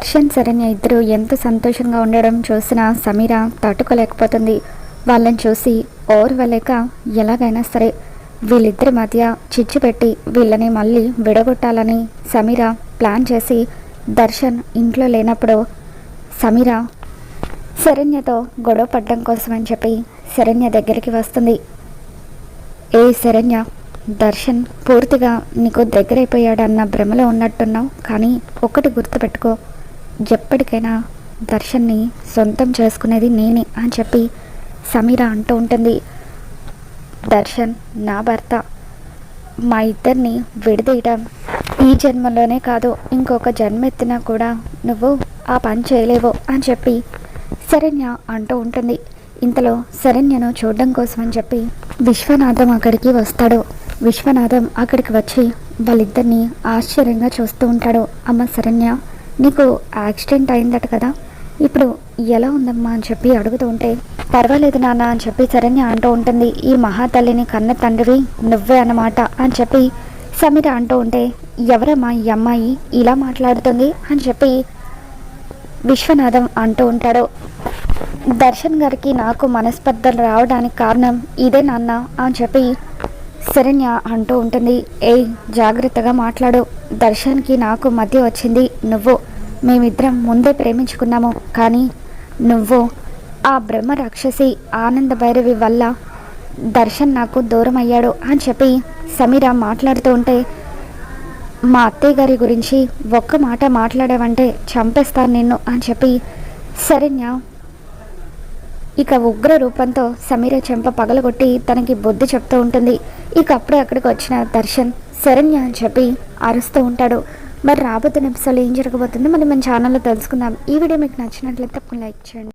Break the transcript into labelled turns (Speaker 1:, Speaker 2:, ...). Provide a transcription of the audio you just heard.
Speaker 1: దర్శన్ శరణ్య ఇద్దరు ఎంత సంతోషంగా ఉండడం చూసిన సమీర తట్టుకోలేకపోతుంది. వాళ్ళని చూసి ఓర్వలేక ఎలాగైనా సరే వీళ్ళిద్దరి మధ్య చిచ్చు పెట్టి వీళ్ళని మళ్ళీ విడగొట్టాలని సమీర ప్లాన్ చేసి దర్శన్ ఇంట్లో లేనప్పుడు సమీర శరణ్యతో గొడవ పడడం కోసమని చెప్పి శరణ్య దగ్గరికి వస్తుంది. ఏ శరణ్య, దర్శన్ పూర్తిగా నీకు దగ్గరైపోయాడన్న భ్రమలో ఉన్నట్టున్నావు, కానీ ఒకటి గుర్తుపెట్టుకో, ఎప్పటికైనా దర్శన్ని సొంతం చేసుకునేది నేనే అని చెప్పి సమీర అంటూ ఉంటుంది. దర్శన్ నా భర్త, మా ఇద్దరిని విడదీయడం ఈ జన్మలోనే కాదు ఇంకొక జన్మ ఎత్తినా కూడా నువ్వు ఆ పని చేయలేవు అని చెప్పి శరణ్య అంటూ ఉంటుంది. ఇంతలో శరణ్యను చూడడం కోసం అని చెప్పి విశ్వనాథం అక్కడికి వస్తాడు. విశ్వనాథం అక్కడికి వచ్చి వాళ్ళిద్దరిని ఆశ్చర్యంగా చూస్తూ ఉంటాడు. అమ్మ శరణ్య, నీకు యాక్సిడెంట్ అయిందట కదా, ఇప్పుడు ఎలా ఉందమ్మా అని చెప్పి అడుగుతూ ఉంటే పర్వాలేదు నాన్న అని చెప్పి శరణ్య అంటూ ఉంటుంది. ఈ మహాతల్లిని కన్న తండ్రివి నువ్వే అన్నమాట అని చెప్పి సమీర అంటూ ఉంటే ఎవరమ్మా ఈ అమ్మాయి ఇలా మాట్లాడుతుంది అని చెప్పి విశ్వనాథం అంటూ ఉంటాడు. దర్శన్ గారికి నాకు మనస్పర్ధలు రావడానికి కారణం ఇదే నాన్న అని చెప్పి శరణ్య అంటూ ఉంటుంది. జాగ్రత్తగా మాట్లాడు, దర్శన్కి నాకు మధ్య వచ్చింది నువ్వు, మేమిద్దరం ముందే ప్రేమించుకున్నాము, కానీ నువ్వు ఆ బ్రహ్మ రాక్షసి ఆనంద భైరవి వల్ల దర్శన్ నాకు దూరం అయ్యాడు అని చెప్పి సమీర మాట్లాడుతూ ఉంటే మా అత్తయ్య గారి గురించి ఒక్క మాట మాట్లాడావంటే చంపేస్తాను నిన్ను అని చెప్పి శరణ్య ఇక ఉగ్ర రూపంతో సమీర చెంప పగలగొట్టి తనకి బుద్ధి చెప్తూ ఉంటుంది. ఇక అప్పుడే అక్కడికి వచ్చిన దర్శన్ శరణ్య అని చెప్పి అరుస్తూ ఉంటాడు. మరి రాబోతున్న ఎపిసోడ్లో ఏం జరగబోతుందో మనం మన ఛానల్లో తెలుసుకుందాం. ఈ వీడియో మీకు నచ్చినట్లయితే తప్పకుండా లైక్ చేయండి.